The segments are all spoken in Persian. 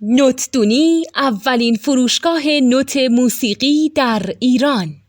نوتدونی اولین فروشگاه نوت موسیقی در ایران.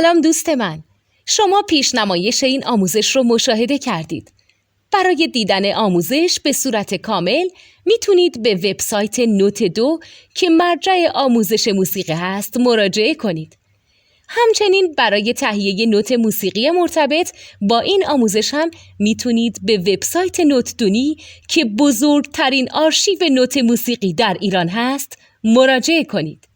سلام دوست من، شما پیشنمایش این آموزش رو مشاهده کردید. برای دیدن آموزش به صورت کامل میتونید به وبسایت نوت2 که مرجع آموزش موسیقی هست مراجعه کنید. همچنین برای تهیه نوت موسیقی مرتبط با این آموزش هم میتونید به وبسایت نوتدونی که بزرگترین آرشیو نوت موسیقی در ایران هست مراجعه کنید.